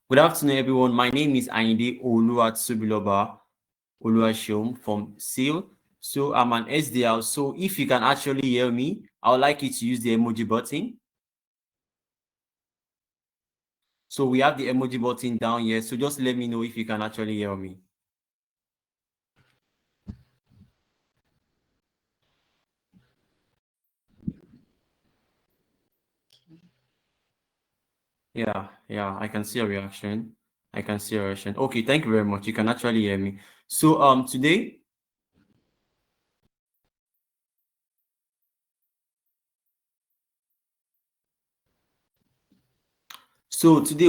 Good afternoon, everyone. My name is Ayinde Oluwatsubiloba Oluwashom from CIL. So I'm an SDL. So if you can actually hear me, I would like you to use the emoji button. So we have the emoji button down here. So just let me know if you can actually hear me. Yeah, I can see a reaction. I can see a reaction. Okay, thank you very much. You can actually hear me. So today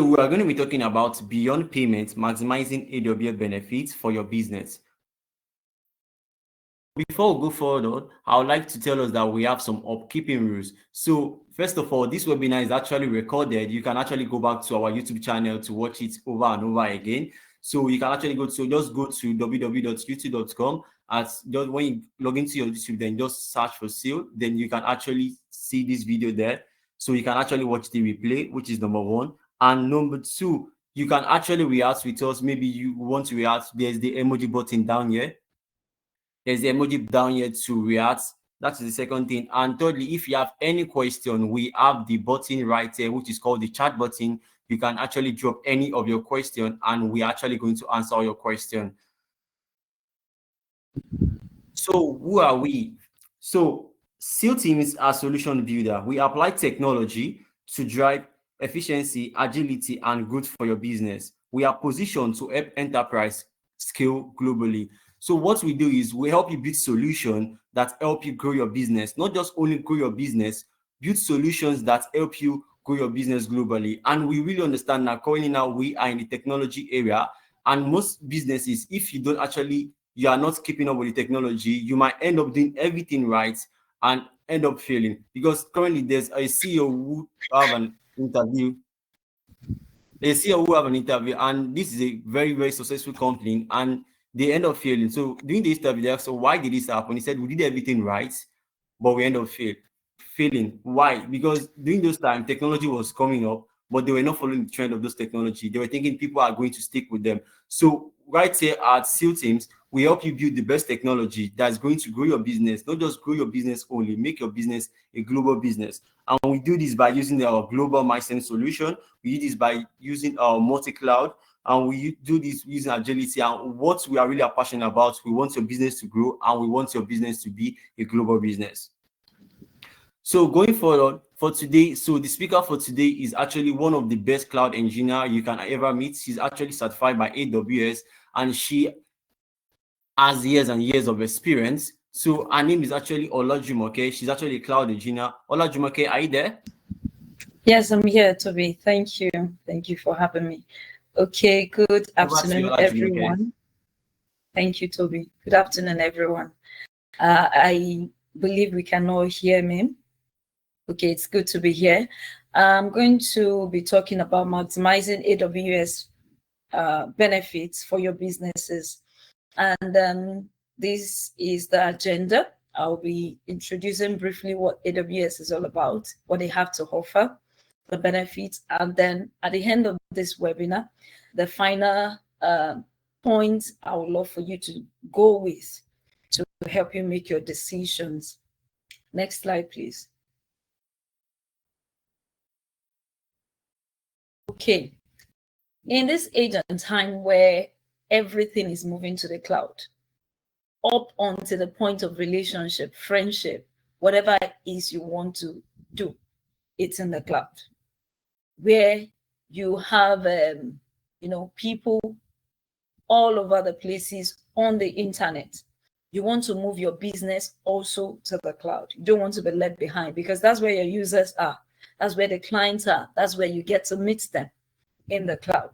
we are going to be talking about beyond payments, maximizing AWS benefits for your business. Before we go further, I would like to tell us that we have some upkeeping rules. So first of all, this webinar is actually recorded. You can actually go back to our YouTube channel to watch it over and over again. So you can actually just go to www.youtube.com. As just when you log into your YouTube, then just search for CIL. Then you can actually see this video there. So you can actually watch the replay, which is number one. And number two, you can actually react with us. Maybe you want to react. There's the emoji button down here. There's the emoji down here to react. That is the second thing. And thirdly, if you have any question, we have the button right here, which is called the chat button. You can actually drop any of your question, and we're actually going to answer your question. So who are we? So CIL team is a solution builder. We apply technology to drive efficiency, agility, and growth for your business. We are positioned to help enterprise scale globally. So what we do is we help you build solutions that help you grow your business, not just only grow your business, build solutions that help you grow your business globally. And we really understand that currently now we are in the technology area, and most businesses, if you are not keeping up with the technology, you might end up doing everything right and end up failing. Because currently there's a CEO who have an interview and this is a very, very successful company, and they end up failing. So during the interview, they asked, so why did this happen? He said, we did everything right, but we end up failing. Why? Because during those times, technology was coming up, but they were not following the trend of those technology. They were thinking people are going to stick with them. So right here at CIL Teams, we help you build the best technology that's going to grow your business, not just grow your business only, make your business a global business. And we do this by using our global Maximising solution. We do this by using our multi-cloud, and we do this using agility. And what we are really passionate about, we want your business to grow, and we want your business to be a global business. So going forward for today, so the speaker for today is actually one of the best cloud engineer you can ever meet. She's actually certified by AWS, and she has years and years of experience. So her name is actually Olajumoke. She's actually a cloud engineer. Olajumoke, are you there? Yes, I'm here, Toby. Thank you. Thank you for having me. Okay, good afternoon, everyone. Thank you, Toby. Good afternoon, everyone. I believe we can all hear me. Okay, it's good to be here. I'm going to be talking about maximizing AWS benefits for your businesses. And this is the agenda. I'll be introducing briefly what AWS is all about, what they have to offer, the benefits, and then at the end of this webinar, the final point I would love for you to go with to help you make your decisions. Next slide, please. Okay. In this age and time where everything is moving to the cloud, up onto the point of relationship, friendship, whatever it is you want to do, it's in the cloud, where you have people all over the places on the internet. You want to move your business also to the cloud. You don't want to be left behind, because that's where your users are. That's where the clients are. That's where you get to meet them, in the cloud.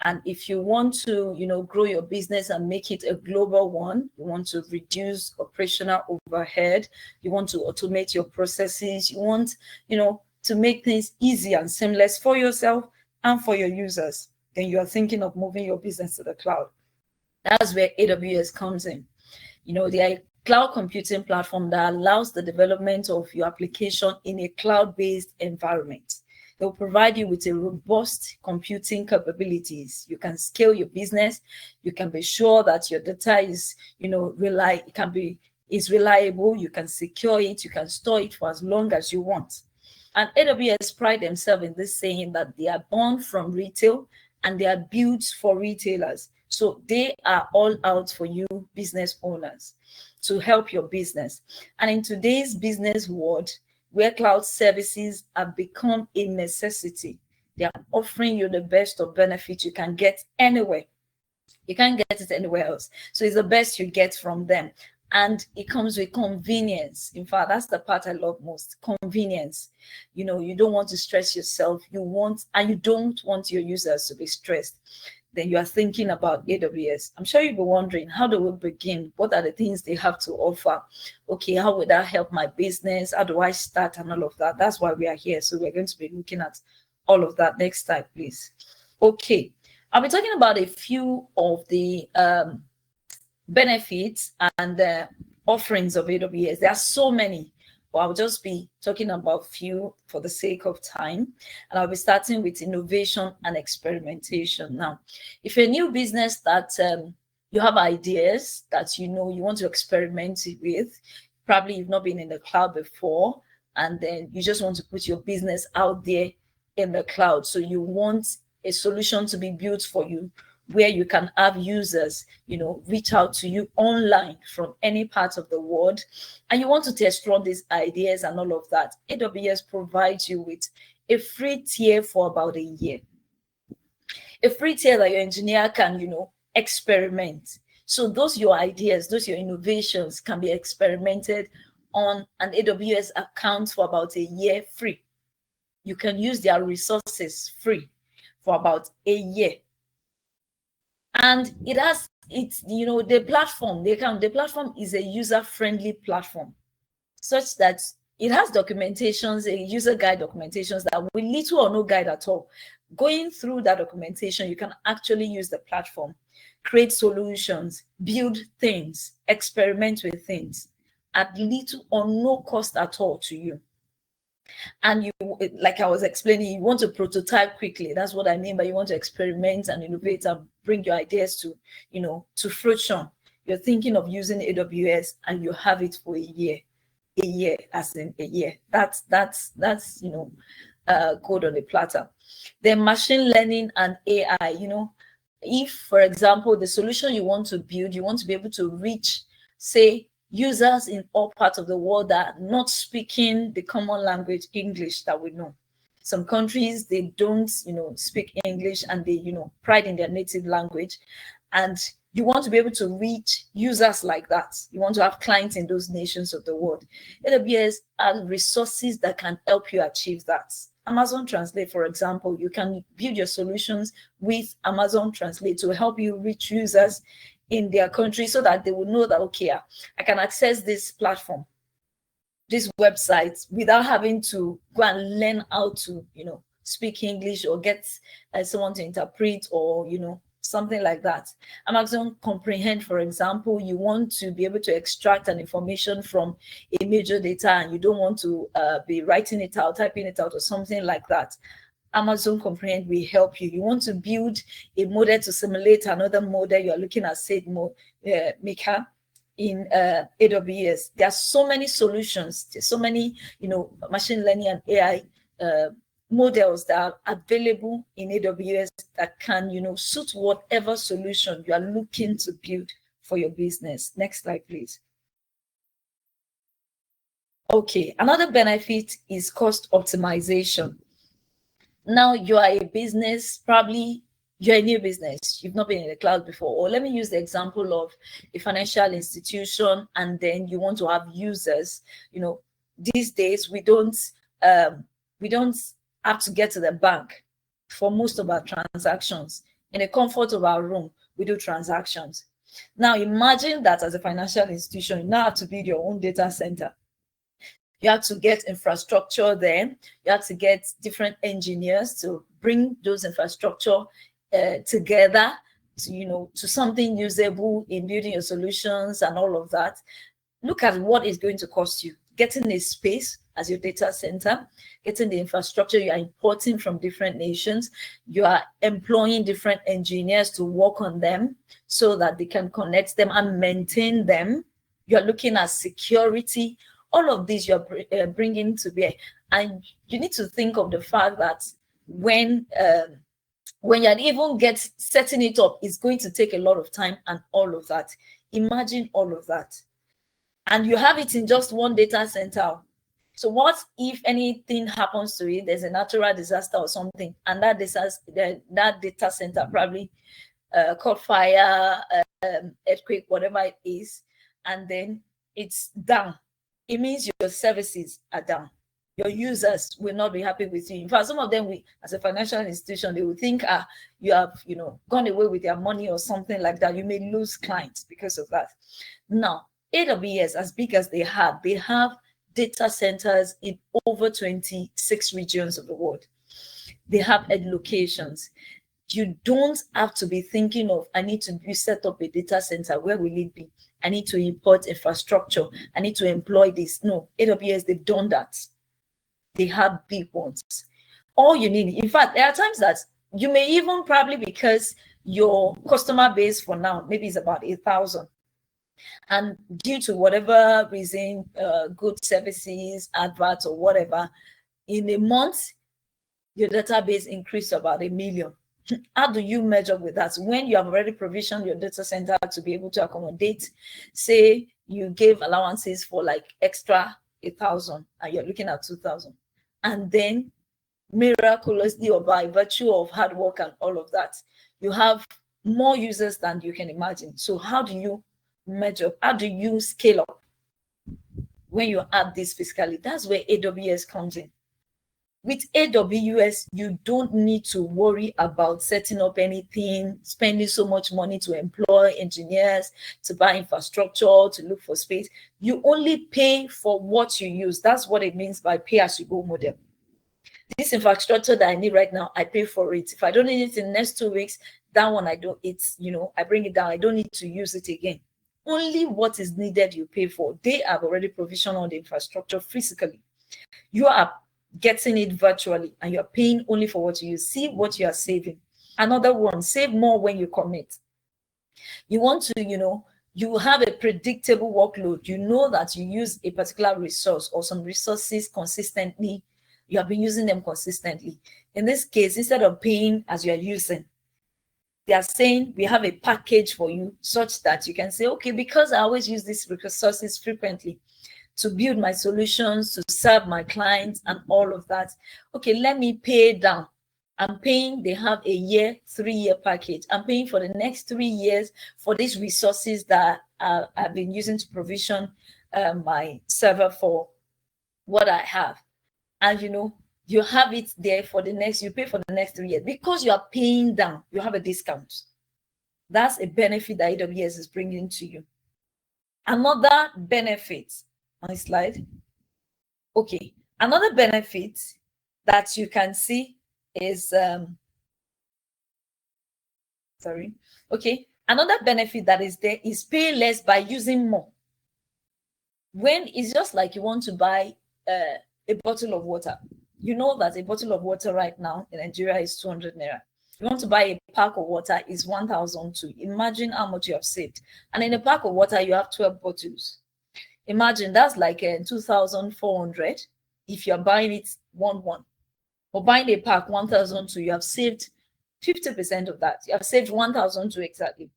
And if you want to, grow your business and make it a global one, you want to reduce operational overhead, you want to automate your processes, you want, to make things easy and seamless for yourself and for your users, then you are thinking of moving your business to the cloud. That's where AWS comes in. They are a cloud computing platform that allows the development of your application in a cloud-based environment. They'll provide you with a robust computing capabilities. You can scale your business. You can be sure that your data is, is reliable. You can secure it. You can store it for as long as you want. And AWS pride themselves in this, saying that they are born from retail and they are built for retailers. So they are all out for you business owners to help your business. And in today's business world, where cloud services have become a necessity, they are offering you the best of benefits you can get anywhere. You can't get it anywhere else. So it's the best you get from them. And it comes with convenience. In fact, that's the part I love most, convenience. You don't want to stress yourself. You don't want your users to be stressed. Then you are thinking about AWS. I'm sure you'll be wondering, how do we begin? What are the things they have to offer? Okay, how would that help my business? How do I start and all of that? That's why we are here. So we're going to be looking at all of that. Next slide, please. Okay, I'll be talking about a few of the benefits and offerings of AWS. There are so many, but I'll just be talking about few for the sake of time. And I'll be starting with innovation and experimentation. Now, if you're a new business that you have ideas that you want to experiment with, probably you've not been in the cloud before, and then you just want to put your business out there in the cloud. So you want a solution to be built for you, where you can have users, reach out to you online from any part of the world, and you want to test run these ideas and all of that. AWS provides you with a free tier for about a year. A free tier that your engineer can, experiment. So those your ideas, those your innovations can be experimented on an AWS account for about a year free. You can use their resources free for about a year. And the platform is a user-friendly platform, such that it has documentations, a user guide documentations that with little or no guide at all. Going through that documentation, you can actually use the platform, create solutions, build things, experiment with things at little or no cost at all to you. And like I was explaining, you want to prototype quickly. That's what I mean by you want to experiment and innovate and bring your ideas to fruition. You're thinking of using AWS and you have it for a year, as in a year. That's code on the platter. Then machine learning and AI, if, for example, the solution you want to build, you want to be able to reach, say, users in all parts of the world that are not speaking the common language English that we know. Some countries, they don't, speak English, and they, pride in their native language. And you want to be able to reach users like that. You want to have clients in those nations of the world. AWS has resources that can help you achieve that. Amazon Translate, for example, you can build your solutions with Amazon Translate to help you reach users in their country, so that they will know that, okay, I can access this platform, this website, without having to go and learn how to, speak English or get someone to interpret, or, something like that. Amazon Comprehend, for example, you want to be able to extract an information from a major data, and you don't want to be writing it out, typing it out, or something like that. Amazon Comprehend will help you. You want to build a model to simulate another model. You are looking at Maker in AWS. There are so many solutions. There's so many, machine learning and AI models that are available in AWS that can, suit whatever solution you are looking to build for your business. Next slide, please. Okay, another benefit is cost optimization. Now you are a business, probably you're a new business, you've not been in the cloud before. Or let me use the example of a financial institution, and then you want to have users. These days we don't have to get to the bank for most of our transactions. In the comfort of our room, we do transactions. Now imagine that as a financial institution, you now have to build your own data center. You have to get infrastructure there. You have to get different engineers to bring those infrastructure together to something usable in building your solutions and all of that. Look at what it's going to cost you. Getting a space, as your data center, getting the infrastructure. You are importing from different nations. You are employing different engineers to work on them so that they can connect them and maintain them. You're looking at security. All of these you're bringing to bear. And you need to think of the fact that when you're even setting it up, it's going to take a lot of time and all of that. Imagine all of that. And you have it in just one data center. So what if anything happens to it? There's a natural disaster or something, and that data center probably caught fire, earthquake, whatever it is, and then it's down. It means your services are down. Your users will not be happy with you. In fact, some of them, as a financial institution, they will think, you have, gone away with their money or something like that. You may lose clients because of that. Now, AWS, as big as they have data centers in over 26 regions of the world. They have locations. You don't have to be thinking of, I need to set up a data center. Where will it be? I need to import infrastructure. I need to employ this. No, AWS, they've done that. They have big ones. All you need, in fact, there are times that you may even probably, because your customer base for now, maybe it's about 8,000. And due to whatever reason, good services, adverts or whatever, in a month, your database increased to about 1 million. How do you measure with that? When you have already provisioned your data center to be able to accommodate, say you gave allowances for like extra 8,000 and you're looking at 2,000. And then miraculously, or by virtue of hard work and all of that, you have more users than you can imagine. So how do you measure? How do you scale up when you add this physically? That's where AWS comes in. With AWS, you don't need to worry about setting up anything, spending so much money to employ engineers, to buy infrastructure, to look for space. You only pay for what you use. That's what it means by pay-as-you-go model. This infrastructure that I need right now, I pay for it. If I don't need it in the next 2 weeks, that one I don't, I bring it down. I don't need to use it again. Only what is needed you pay for. They have already provisioned on the infrastructure physically. You are getting it virtually and you're paying only for what you use. See what you are saving. Another one, save more when you commit. You want to, you have a predictable workload. You know that you use a particular resource or some resources consistently. You have been using them consistently. In this case, instead of paying as you are using, they are saying we have a package for you such that you can say, okay, because I always use these resources frequently to build my solutions, to serve my clients and all of that. Okay, let me pay down. I'm paying, they have a 3-year package. I'm paying for the next 3 years for these resources that I've been using to provision my server for what I have. And you have it there for you pay for the next 3 years. Because you are paying down, you have a discount. That's a benefit that AWS is bringing to you. Another benefit, my slide. Okay, another benefit that you can see is another benefit that is there is pay less by using more. When it's just like you want to buy a bottle of water. You know that a bottle of water right now in Nigeria is 200 naira. You want to buy a pack of water is 1,002. Imagine how much you have saved. And in a pack of water, you have 12 bottles. Imagine that's like 2,400 if you're buying it 1-1. Or buying a pack 1,002, you have saved 50% of that. You have saved 1,002 exactly.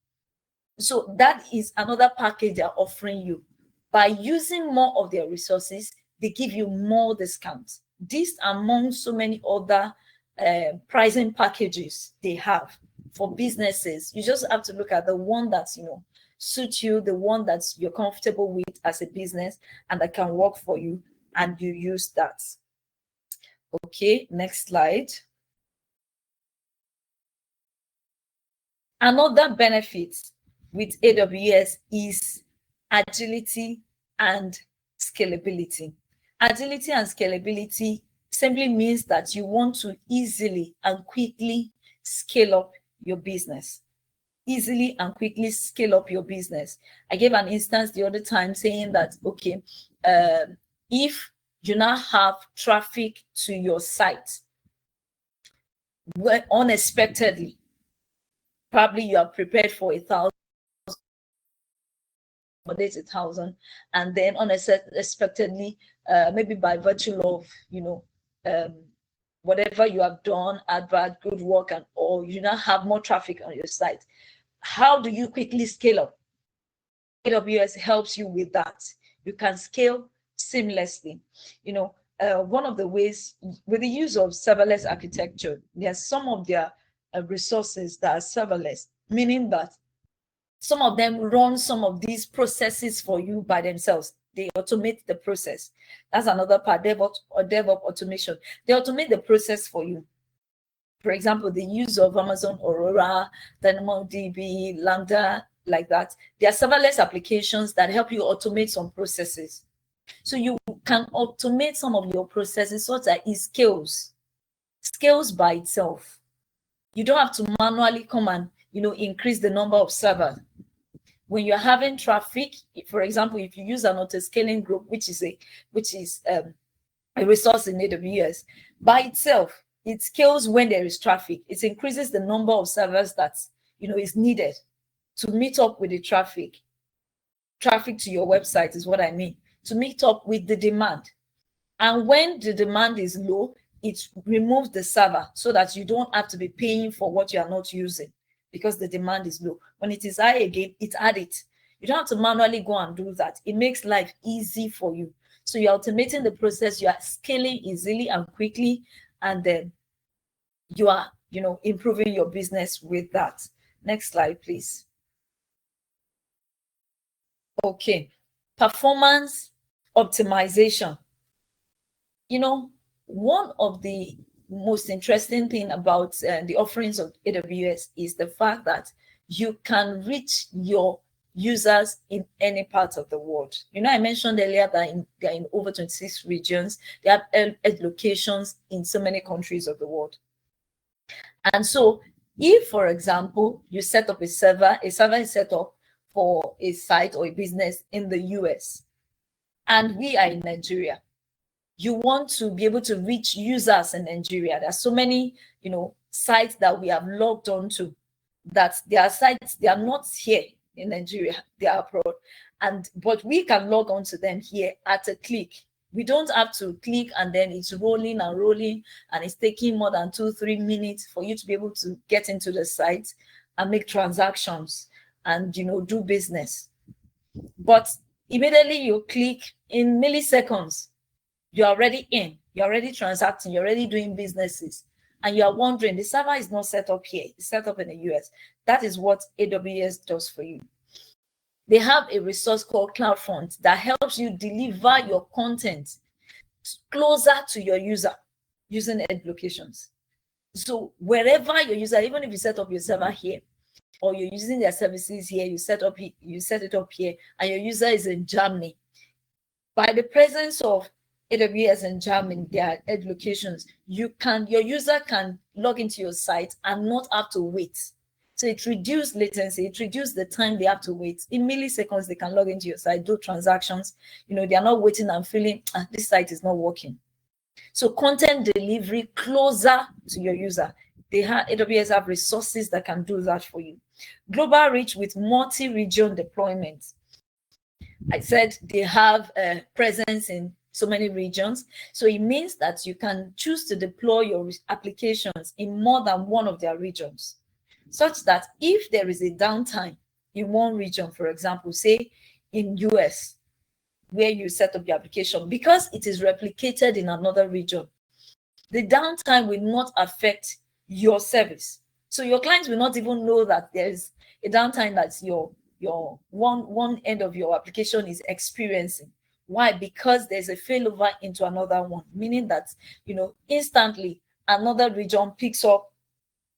So that is another package they're offering you. By using more of their resources, they give you more discounts. This among so many other pricing packages they have for businesses. You just have to look at the one that's suits you, the one that you're comfortable with as a business and that can work for you, and you use that. Okay, next slide. Another benefit with AWS is agility and scalability. Agility and scalability simply means that you want to easily and quickly scale up your business. Easily and quickly scale up your business. I gave an instance the other time saying that, okay, if you now have traffic to your site unexpectedly. Probably you are prepared for 1,000, but it's 1,000, and then unexpectedly, maybe by virtue of whatever you have done, advert, good work, and all, you now have more traffic on your site. How do you quickly scale up? AWS helps you with that. You can scale seamlessly. One of the ways, with the use of serverless architecture, there's some of their resources that are serverless, meaning that some of them run some of these processes for you by themselves. They automate the process. That's another part, DevOps or DevOps automation. They automate the process for you. For example, the use of Amazon Aurora, DynamoDB, Lambda, like that. There are serverless applications that help you automate some processes. So you can automate some of your processes so that it scales by itself. You don't have to manually come and increase the number of servers. When you're having traffic, for example, if you use an auto-scaling group, which is a resource in AWS, by itself, it scales when there is traffic. It increases the number of servers that is needed to meet up with the traffic. Traffic to your website is what I mean, to meet up with the demand. And when the demand is low, it removes the server so that you don't have to be paying for what you are not using because the demand is low. When it is high again, it adds it. You don't have to manually go and do that. It makes life easy for you. So you're automating the process, you are scaling easily and quickly, and then you are, improving your business with that. Next slide, please. Okay, performance optimization. One of the most interesting thing about the offerings of AWS is the fact that you can reach your users in any part of the world. I mentioned earlier that they're in over 26 regions. They have edge locations in so many countries of the world. And so if, for example, you set up a server is set up for a site or a business in the US, and we are in Nigeria, you want to be able to reach users in Nigeria. There are so many, sites that we have logged onto that there are sites, they are not here in Nigeria, they are abroad. But we can log onto them here at a click. We don't have to click and then it's rolling and rolling and it's taking more than 2-3 minutes for you to be able to get into the site and make transactions and, do business. But immediately you click, in milliseconds, you're already in, you're already transacting, you're already doing businesses, and you're wondering, the server is not set up here, it's set up in the US. That is what AWS does for you. They have a resource called CloudFront that helps you deliver your content closer to your user using edge locations. So wherever your user, even if you set up your server here, or you're using their services here, you set it up here, and your user is in Germany, by the presence of AWS in Germany, their edge locations, your user can log into your site and not have to wait. So it reduces latency, it reduces the time they have to wait. In milliseconds, they can log into your site, do transactions. They are not waiting and feeling, this site is not working. So content delivery closer to your user. AWS have resources that can do that for you. Global reach with multi-region deployment. I said they have a presence in so many regions. So it means that you can choose to deploy your applications in more than one of their regions, such that if there is a downtime in one region, for example, say in US, where you set up your application, because it is replicated in another region, the downtime will not affect your service. So your clients will not even know that there's a downtime that your one end of your application is experiencing. Why? Because there's a failover into another one, meaning that instantly another region picks up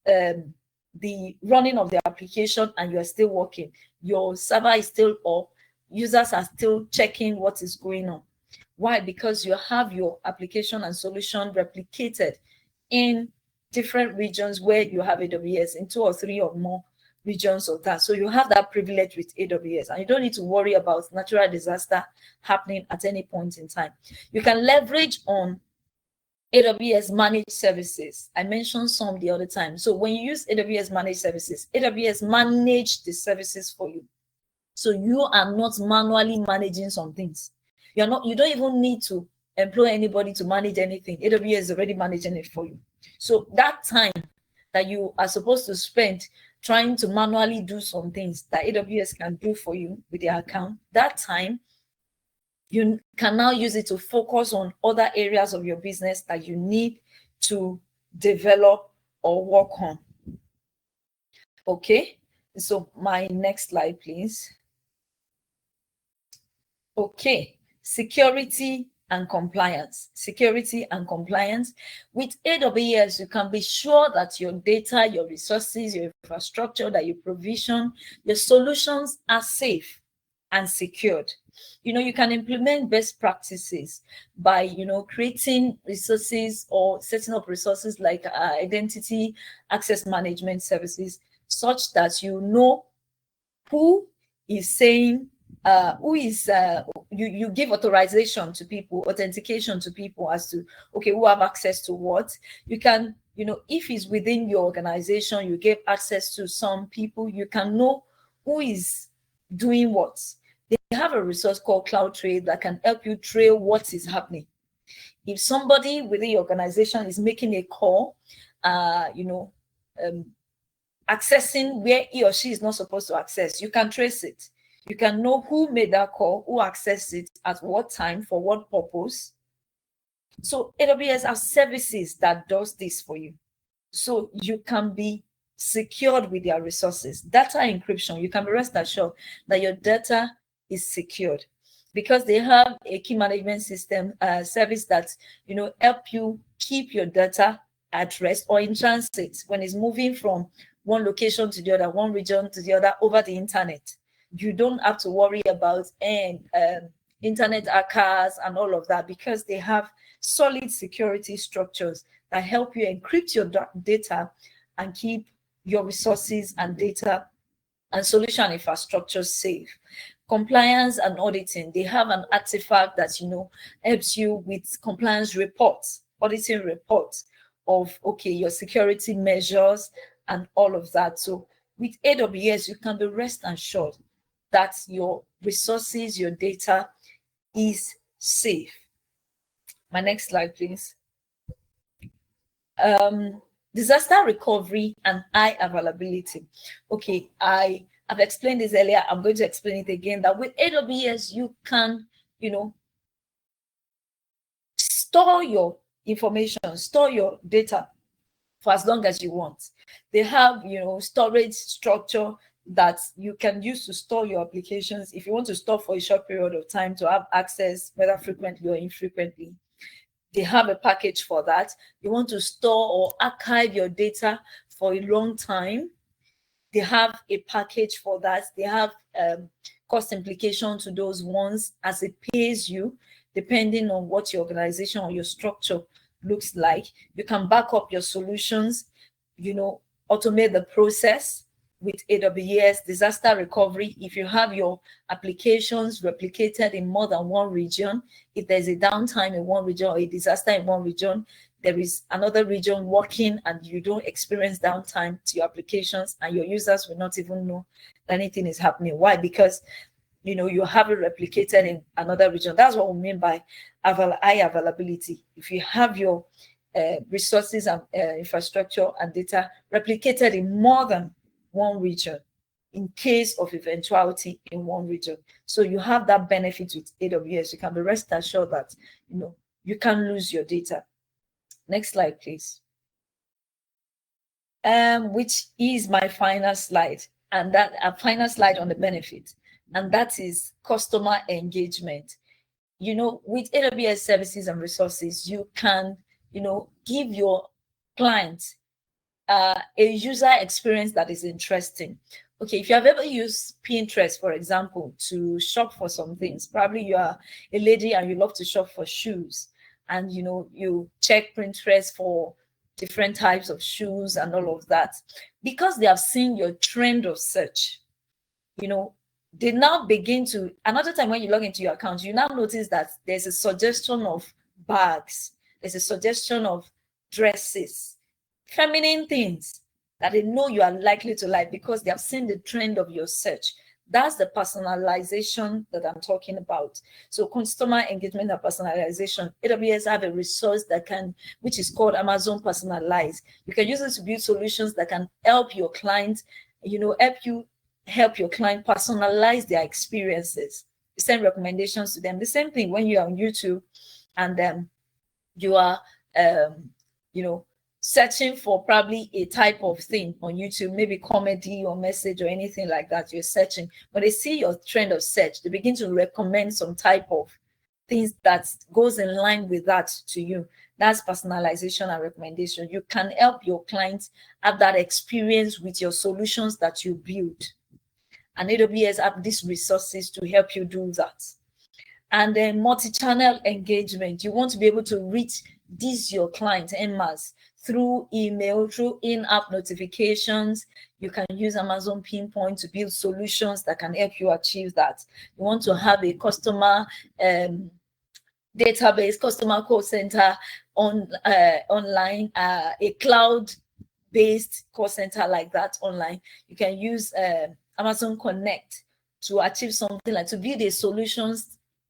the running of the application and you're still working. Your server is still up, users are still checking what is going on. Why? Because you have your application and solution replicated in different regions where you have AWS, in 2 or 3 or more regions of that. So you have that privilege with AWS, and you don't need to worry about natural disaster happening at any point in time. You can leverage on AWS managed services. I mentioned some the other time. So when you use AWS managed services, AWS manage the services for you. So you are not manually managing some things. You don't even need to employ anybody to manage anything. AWS is already managing it for you. So that time that you are supposed to spend trying to manually do some things that AWS can do for you with their account, that time you can now use it to focus on other areas of your business that you need to develop or work on. Okay, so my next slide, please. Okay, security and compliance. Security and compliance. With AWS, you can be sure that your data, your resources, your infrastructure that you provision, your solutions are safe and secured. You can implement best practices by, creating resources or setting up resources like identity access management services, such that you who is saying, you give authorization to people, authentication to people as to, okay, who have access to what. You can, if it's within your organization, you give access to some people, you can know who is doing what. They have a resource called Cloud Trade that can help you trail what is happening. If somebody within your organization is making a call, accessing where he or she is not supposed to access, you can trace it. You can know who made that call, who accessed it, at what time, for what purpose. So AWS has services that does this for you. So you can be secured with their resources. Data encryption, you can be rest assured that your data is secured because they have a key management system service that help you keep your data at rest or in transit when it's moving from one location to the other, one region to the other over the internet. You don't have to worry about internet hackers and all of that, because they have solid security structures that help you encrypt your data and keep your resources and data and solution infrastructure safe. Compliance and auditing, they have an artifact that helps you with compliance reports, auditing reports of, okay, your security measures and all of that. So with AWS, you can be rest assured that your resources, your data is safe. My next slide, please. Disaster recovery and high availability. Okay, I have explained this earlier. I'm going to explain it again, that with AWS, you can, store your information, store your data for as long as you want. They have, storage structure that you can use to store your applications. If you want to store for a short period of time to have access, whether frequently or infrequently, they have a package for that. You want to store or archive your data for a long time, they have a package for that. They have cost implication to those ones as it pays you, depending on what your organization or your structure looks like. You can back up your solutions, automate the process with AWS disaster recovery. If you have your applications replicated in more than one region, if there's a downtime in one region or a disaster in one region, there is another region working and you don't experience downtime to your applications, and your users will not even know anything is happening. Why? Because you have it replicated in another region. That's what we mean by high availability. If you have your resources and infrastructure and data replicated in more than one region, in case of eventuality in one region. So you have that benefit with AWS. You can be rest assured that you can lose your data. Next slide, please. Which is my final slide, and that a final slide on the benefit, and that is customer engagement. With AWS services and resources, you can give your clients a user experience that is interesting. Okay, if you have ever used Pinterest, for example, to shop for some things, probably you are a lady and you love to shop for shoes, and you check Pinterest for different types of shoes and all of that, because they have seen your trend of search. They now begin to, another time when you log into your account, you now notice that there's a suggestion of bags, there's a suggestion of dresses, feminine things that they know you are likely to like because they have seen the trend of your search. That's the personalization that I'm talking about. So customer engagement and personalization. AWS have a resource which is called Amazon Personalize. You can use it to build solutions that can help your clients, help your client personalize their experiences. You send recommendations to them. The same thing when you are on YouTube and then you are, searching for probably a type of thing on YouTube, maybe comedy or message or anything like that. You're searching. When they see your trend of search, they begin to recommend some type of things that goes in line with that to you. That's personalization and recommendation. You can help your clients have that experience with your solutions that you build. And AWS have these resources to help you do that. And then multi-channel engagement. You want to be able to reach your clients en masse through email, through in-app notifications. You can use Amazon Pinpoint to build solutions that can help you achieve that. You want to have a customer database, customer call center online, a cloud-based call center like that online. You can use Amazon Connect to achieve something like to build a solution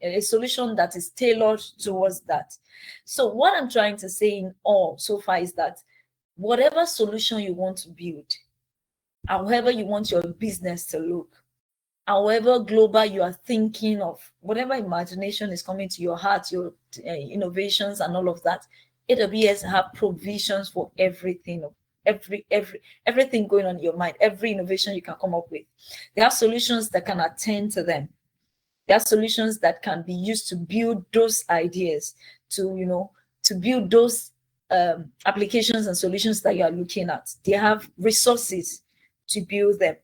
that is tailored towards that. So what I'm trying to say in all so far is that whatever solution you want to build, however you want your business to look, however global you are thinking of, whatever imagination is coming to your heart, your innovations and all of that, AWS have provisions for everything, everything going on in your mind, every innovation you can come up with. They have solutions that can attend to them. There are solutions that can be used to build those ideas, to build those applications and solutions that you are looking at. They have resources to build them.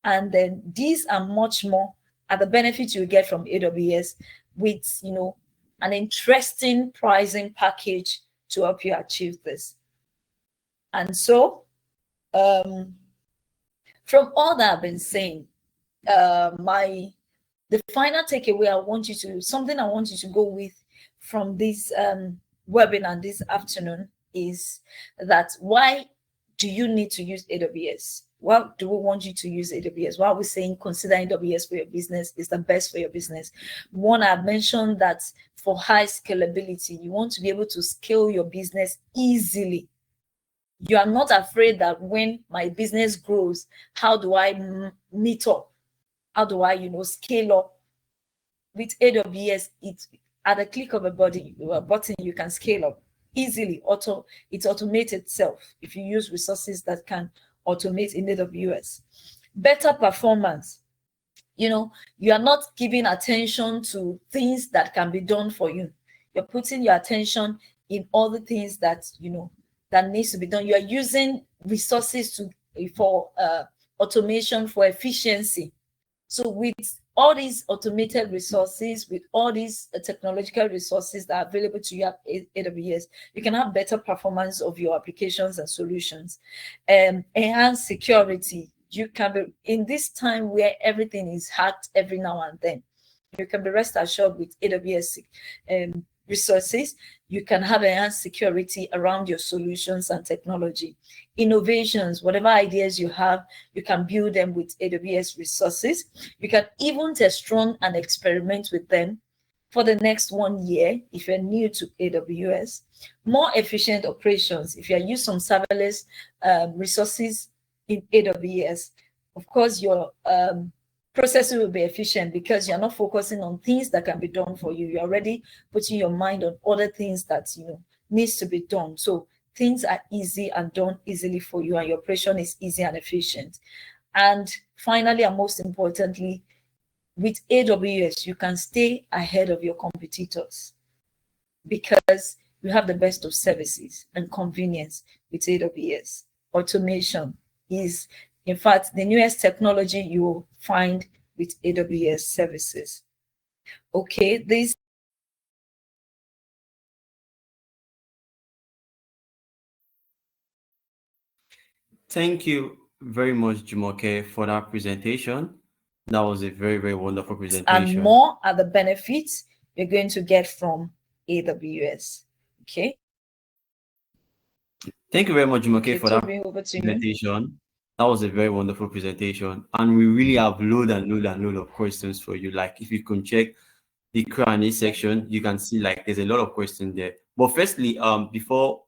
And then these are much more are the benefits you get from AWS with, an interesting pricing package to help you achieve this. And so from all that I've been saying, the final takeaway I want you to go with from this webinar this afternoon is that why do you need to use AWS? Why do we want you to use AWS? Why are we saying consider AWS for your business is the best for your business? One, I've mentioned that for high scalability, you want to be able to scale your business easily. You are not afraid that when my business grows, how do I meet up? How do I, scale up? With AWS, it's at a click of a button, you can scale up easily. It automates itself if you use resources that can automate in AWS. Better performance. You are not giving attention to things that can be done for you. You're putting your attention in all the things that, that needs to be done. You are using resources for automation, for efficiency. So with all these automated resources, with all these technological resources that are available to you at AWS, you can have better performance of your applications and solutions. Enhance security. You can be in this time where everything is hacked every now and then. You can be rest assured with AWS resources. You can have enhanced security around your solutions and technology. Innovations, whatever ideas you have, you can build them with AWS resources. You can even test run and experiment with them for the next 1 year if you're new to AWS. More efficient operations. If you use some serverless resources in AWS, of course, your process will be efficient because you're not focusing on things that can be done for you. You're already putting your mind on other things that needs to be done. So things are easy and done easily for you, and your operation is easy and efficient. And finally, and most importantly, with AWS, you can stay ahead of your competitors because you have the best of services and convenience with AWS. Automation is, in fact, the newest technology you will find with AWS services. Okay, this Thank you very much, Jumoke, for that presentation. That was a very, very wonderful And presentation. more are the benefits you're going to get from AWS. Okay. Thank you very much, Jumoke, Okay, for that Toby, over to you. presentation. That was a very wonderful presentation. And we really have load of questions for you. Like if you can check the Q&A section, you can see like there's a lot of questions there. But firstly, before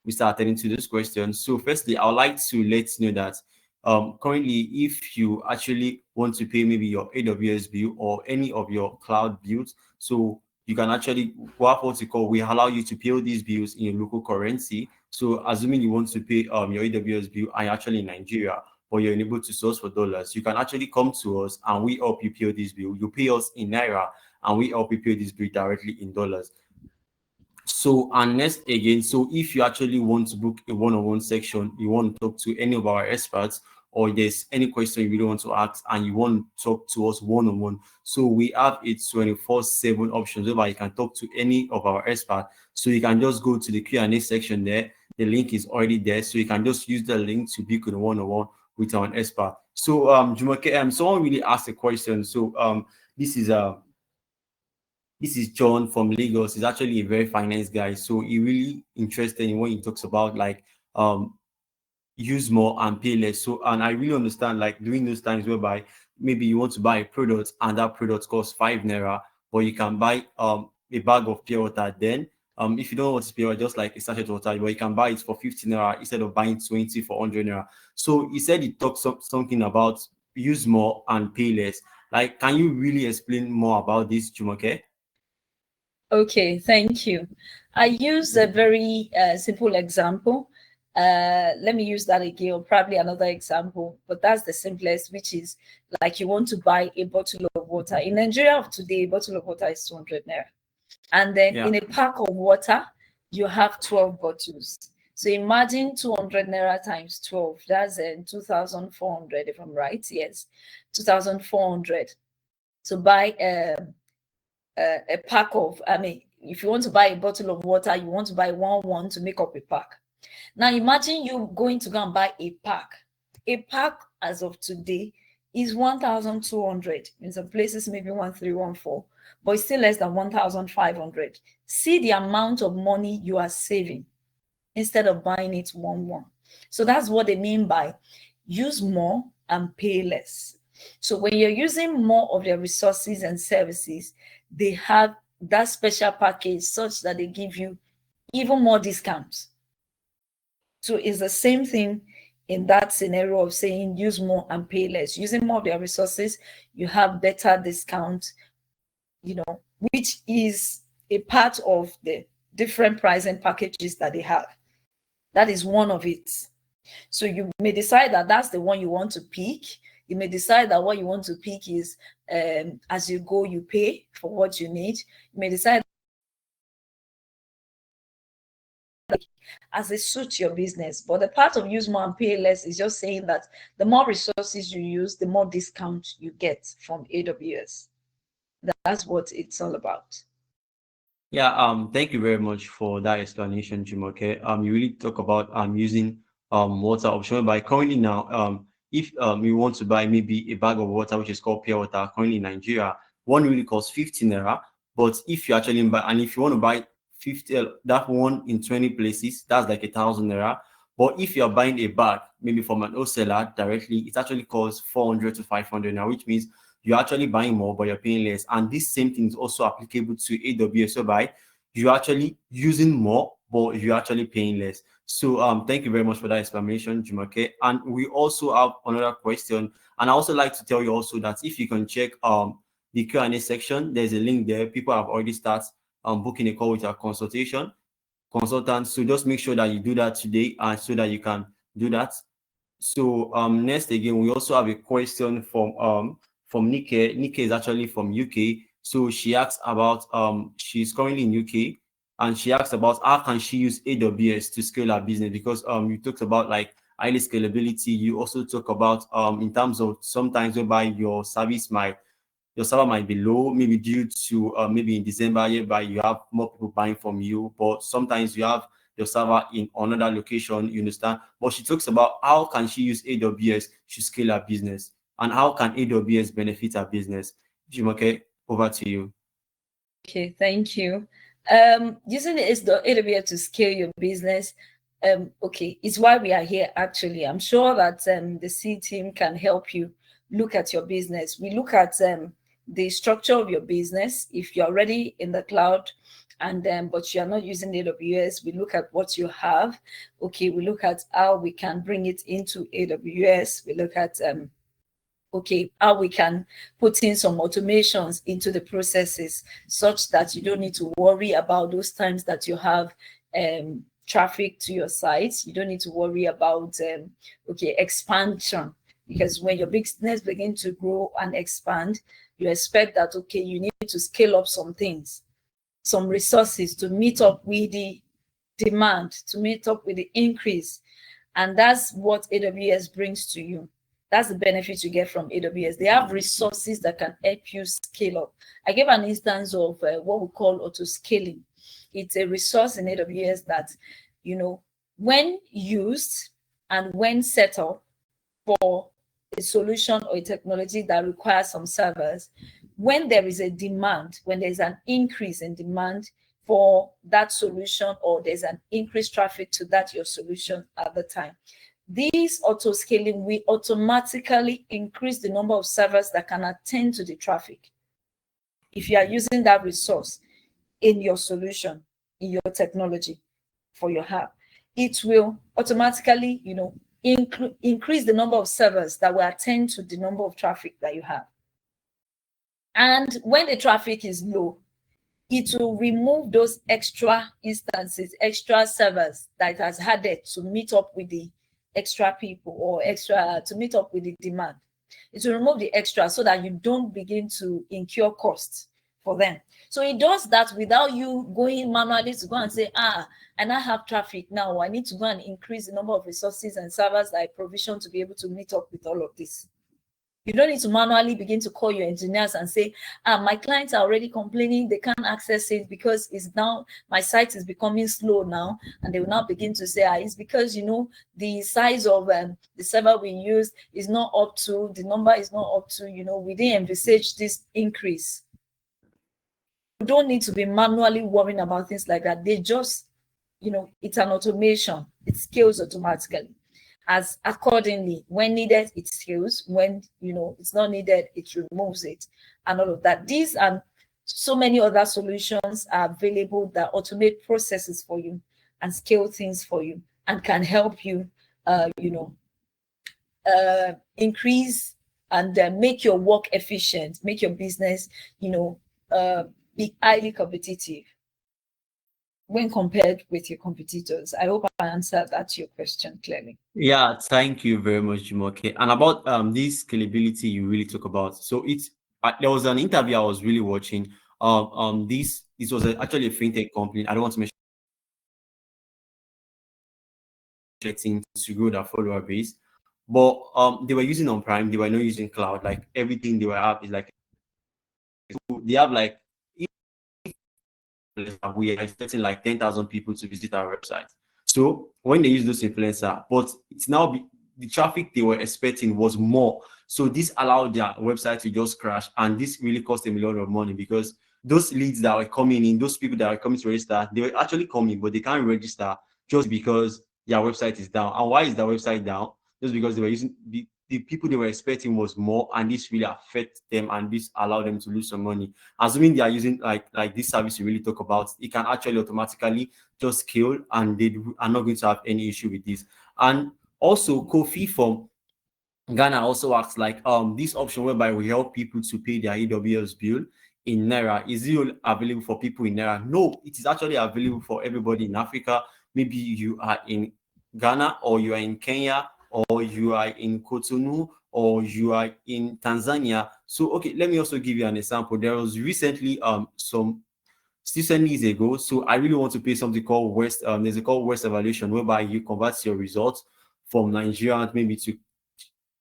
we start attending to those questions. So firstly, I would like to let you know that currently, if you actually want to pay maybe your AWS bill or any of your cloud bills, so you can actually what we call, we allow you to pay these bills in your local currency. So assuming you want to pay your AWS bill and you're actually in Nigeria, or you're unable to source for dollars, you can actually come to us and we help you pay this bill. You pay us in naira and we help you pay this bill directly in dollars. So, and next again, so if you actually want to book a one-on-one section, you want to talk to any of our experts, or there's any question you really want to ask and you want to talk to us one-on-one, so we have a 24/7 option whereby you can talk to any of our experts. So you can just go to the Q&A section there. The link is already there, so you can just use the link to book a one-on-one with our expert. So, Jumoke, someone really asked a question. So, this is this is John from Lagos. He's actually a very finance guy. So he really interested in what he talks about, like use more and pay less. So, and I really understand like during those times whereby maybe you want to buy a product and that product costs 5 naira, but you can buy a bag of pure water. Then if you don't want to pay water, just like a sachet of water, but you can buy it for 50 naira instead of buying 20 for 100 naira. So he said he talked something about use more and pay less. Like, can you really explain more about this, Jumoke? Okay, thank you. I use a very simple example. Let me use that again, or probably another example, but that's the simplest, which is like you want to buy a bottle of water. In Nigeria of today, a bottle of water is 200 naira. And then Yeah. in a pack of water, you have 12 bottles. So imagine 200 naira times 12. That's 2,400, if I'm right. Yes, 2,400. To buy a pack of, I mean, if you want to buy a bottle of water, you want to buy one to make up a pack. Now imagine you going to go and buy a pack. A pack as of today is 1,200. In some places, maybe 1,314, but it's still less than 1,500. See the amount of money you are saving instead of buying it one. So that's what they mean by use more and pay less. So when you're using more of their resources and services, they have that special package such that they give you even more discounts. So it's the same thing in that scenario of saying use more and pay less. Using more of their resources, you have better discount, which is a part of the different pricing packages that they have. That is one of it. So you may decide that that's the one you want to pick. You may decide that what you want to pick is as you go, you pay for what you need. You may decide as it suits your business. But the part of use more and pay less is just saying that the more resources you use, the more discount you get from AWS. That's what it's all about. Yeah, thank you very much for that explanation, Jumoke. You really talk about using water option by currently now, if you want to buy maybe a bag of water which is called pure water currently in Nigeria, one really costs 15 naira. But if you actually buy, and if you want to buy 50 that one in 20 places, that's like 1,000 naira. But if you're buying a bag maybe from an wholesaler directly, it actually costs 400 to 500 now, which means you're actually buying more, but you're paying less. And this same thing is also applicable to AWS, whereby you're actually using more, but you're actually paying less. So thank you very much for that explanation, Jumoke. And we also have another question. And I also like to tell you also that if you can check the Q&A section, there's a link there. People have already started booking a call with our consultant. So just make sure that you do that today, and so that you can do that. So next again, we also have a question from Nike. Nike is actually from UK. So she asks about she's currently in UK, and she asks about how can she use AWS to scale her business, because you talked about like highly scalability. You also talk about in terms of sometimes whereby your server might be low, maybe due to maybe in December, whereby you have more people buying from you, but sometimes you have your server in another location, you understand? But she talks about how can she use AWS to scale her business and how can AWS benefit her business. Jumoke, over to you. Okay, thank you. Using the AWS to scale your business, okay, it's why we are here actually. I'm sure that the C team can help you look at your business. We look at the structure of your business. If you're already in the cloud and but you're not using AWS, we look at what you have. Okay, we look at how we can bring it into AWS. We look at okay, how we can put in some automations into the processes such that you don't need to worry about those times that you have traffic to your site. You don't need to worry about okay, expansion, because when your business begins to grow and expand, you expect that okay, you need to scale up some things, some resources to meet up with the demand, to meet up with the increase. And that's what AWS brings to you. That's the benefit you get from AWS. They have resources that can help you scale up. I gave an instance of what we call auto scaling. It's a resource in AWS that, you know, when used and when set up for a solution or a technology that requires some servers, when there is a demand, when there's an increase in demand for that solution, or there's an increased traffic to that your solution at the time, these auto scaling will automatically increase the number of servers that can attend to the traffic. If you are using that resource in your solution, in your technology for your app, it will automatically, you know, increase the number of servers that will attend to the number of traffic that you have. And when the traffic is low, it will remove those extra instances, extra servers that it has added to meet up with the extra people or extra to meet up with the demand. It will remove the extra so that you don't begin to incur costs for them. So it does that without you going manually to go and say, and I have traffic now, I need to go and increase the number of resources and servers that I provision to be able to meet up with all of this. You don't need to manually begin to call your engineers and say, my clients are already complaining, they can't access it because it's now, my site is becoming slow now. And they will now begin to say, it's because, you know, the size of the server we use is not up to, the number is not up to, you know, we didn't envisage this increase. You don't need to be manually worrying about things like that. They just, you know, it's an automation. It scales automatically. As accordingly, when needed, it scales. When, you know, it's not needed, it removes it, and all of that. These and so many other solutions are available that automate processes for you and scale things for you and can help you, you know, increase and make your work efficient, make your business, you know, be highly competitive when compared with your competitors. I hope I answered that to your question clearly. Yeah, thank you very much, Jumoke. And about this scalability you really talk about. So it's there was an interview I was really watching. This was actually a fintech company. I don't want to mention to grow their follower base, but they were using on Prime. They were not using cloud. Like everything they were have is like they have like we are expecting like 10,000 people to visit our website. So when they use those influencer, but it's now the traffic they were expecting was more. So this allowed their website to just crash, and this really cost them a lot of money because those leads that were coming in, those people that were coming to register, they were actually coming, but they can't register just because their website is down. And why is their website down? Just because they were using the people they were expecting was more, and this really affect them, and this allowed them to lose some money. Assuming they are using like this service you really talk about, it can actually automatically just scale, and they are not going to have any issue with this. And also Kofi from Ghana also asks like this option whereby we help people to pay their AWS bill in Naira, is it available for people in Naira? No, it is actually available for everybody in Africa. Maybe you are in Ghana, or you are in Kenya, or you are in Cotonou, or you are in Tanzania. So okay, let me also give you an example. There was recently some 7 years ago. So I really want to pay something called West. There's a called West Evaluation, whereby you convert your results from Nigeria maybe to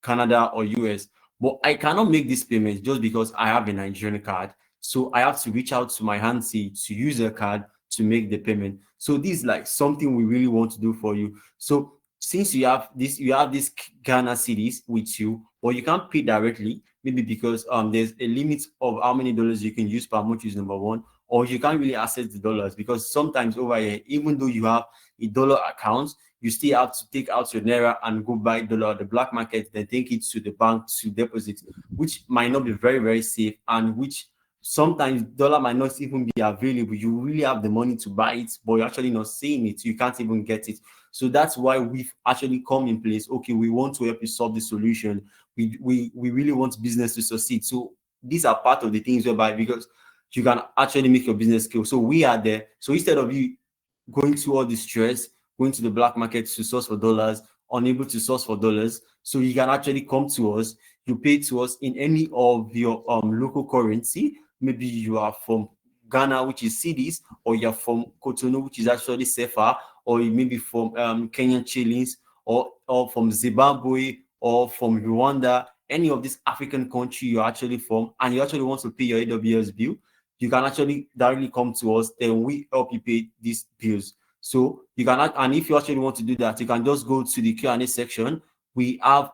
Canada or US. But I cannot make this payment just because I have a Nigerian card. So I have to reach out to my auntie to use a card to make the payment. So this is like something we really want to do for you. So since you have this Ghana cedis with you, or you can't pay directly, maybe because there's a limit of how many dollars you can use per month is number one, or you can't really access the dollars because sometimes over here, even though you have a dollar account, you still have to take out your naira and go buy dollar at the black market, then take it to the bank to deposit, which might not be very, very safe, and which sometimes dollar might not even be available. You really have the money to buy it, but you're actually not seeing it. You can't even get it. So that's why we've actually come in place. Okay, we want to help you solve the solution. We really want business to succeed. So these are part of the things whereby, because you can actually make your business scale. So we are there. So instead of you going through all the stress, going to the black market to source for dollars, unable to source for dollars, so you can actually come to us. You pay to us in any of your local currency. Maybe you are from Ghana, which is cedis, or you're from Cotonou, which is actually CFA, or you may be from Kenyan shillings, or from Zimbabwe, or from Rwanda, any of these African country you're actually from, and you actually want to pay your AWS bill, you can actually directly come to us, then we help you pay these bills. So you can, and if you actually want to do that, you can just go to the Q&A section. We have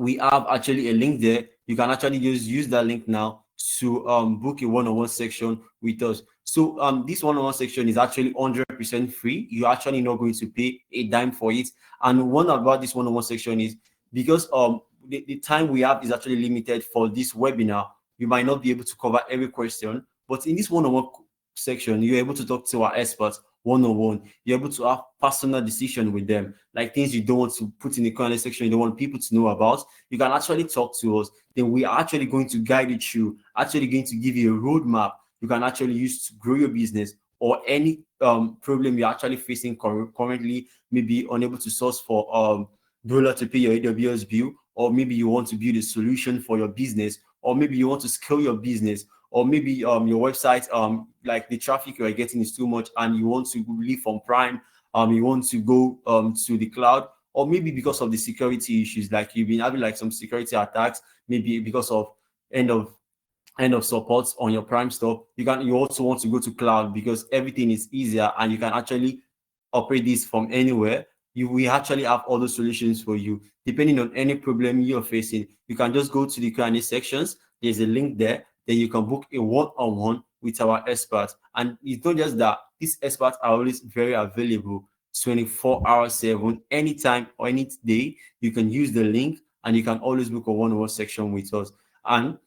actually a link there. You can actually just use that link now to book a one-on-one section with us. So this one-on-one section is actually 100% free. You're actually not going to pay a dime for it. And one about this one-on-one section is because the time we have is actually limited for this webinar. You might not be able to cover every question, but in this one-on-one section, you're able to talk to our experts one-on-one. You're able to have personal decision with them, like things you don't want to put in the comment section, you don't want people to know about. You can actually talk to us. Then we are actually going to guide you through, actually going to give you a roadmap you can actually use to grow your business, or any problem you're actually facing currently, maybe unable to source for dollar to pay your AWS bill, or maybe you want to build a solution for your business, or maybe you want to scale your business, or maybe your website, like the traffic you're getting is too much and you want to leave from Prime, you want to go to the cloud, or maybe because of the security issues, like you've been having like some security attacks, maybe because of end of support on your Prime store. You also want to go to cloud because everything is easier and you can actually operate this from anywhere. We actually have all the solutions for you depending on any problem you're facing. You can just go to the Q&A sections. There's a link there. Then you can book a one-on-one with our experts. And it's not just that, these experts are always very available 24 hours 7, anytime or any day. You can use the link and you can always book a one-on-one section with us. And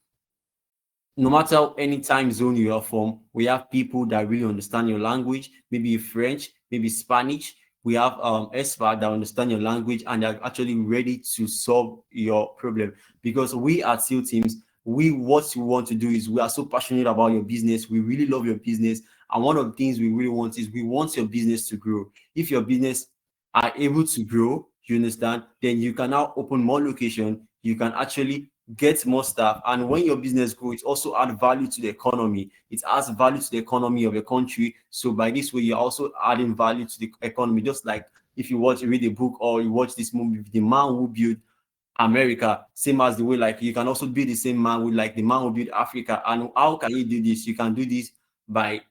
no matter any time zone you are from, we have people that really understand your language, maybe French, maybe Spanish. We have experts that understand your language and are actually ready to solve your problem. Because we at CIL teams, what we want to do is, we are so passionate about your business. We really love your business. And one of the things we really want is, we want your business to grow. If your business are able to grow, you understand, then you can now open more location. You can actually get more staff, and when your business grows, it also adds value to the economy. It adds value to the economy of your country. So by this way, you're also adding value to the economy. Just like if you read a book, or you watch this movie, The Man Who Built America, same as the way, like, you can also be the same man with, like, The Man Who Built Africa. And how can you do this? You can do this by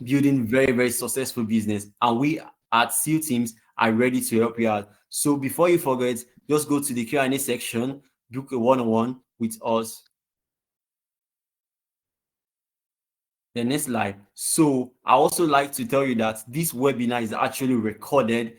building very, very successful business. And we at CIL teams are ready to help you out. So before you forget, just go to the Q&A section, book a one-on-one with us. The next slide. So I also like to tell you that this webinar is actually recorded.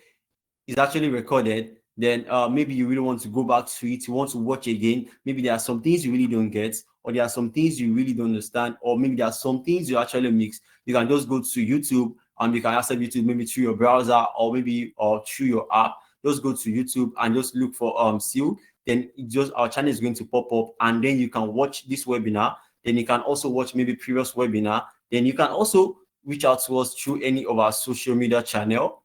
Then maybe you really want to go back to it, you want to watch again. Maybe there are some things you really don't get, or there are some things you really don't understand, or maybe there are some things you actually mix. You can just go to YouTube, and you can access YouTube maybe through your browser, or maybe through your app. Just go to YouTube and just look for CIL. Then our channel is going to pop up, and then you can watch this webinar. Then you can also watch maybe previous webinar. Then you can also reach out to us through any of our social media channel.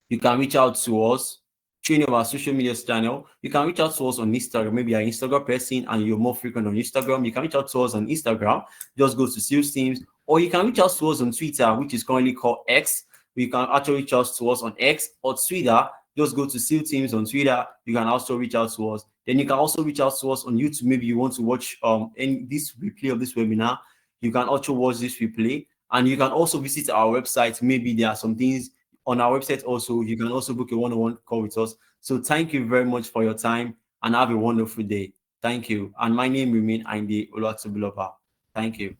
You can reach out to us through any of our social media channel. You can reach out to us on Instagram. Maybe you're an Instagram person and you're more frequent on Instagram. You can reach out to us on Instagram. Just go to CIL Teams, or you can reach out to us on Twitter, which is currently called X. You can actually reach out to us on X or Twitter. Just go to CIL Teams on Twitter. You can also reach out to us. Then you can also reach out to us on YouTube. Maybe you want to watch this replay of this webinar. You can also watch this replay. And you can also visit our website. Maybe there are some things on our website also. You can also book a one-on-one call with us. So thank you very much for your time and have a wonderful day. Thank you. And my name remains Inde Oluwatobiloba. Thank you.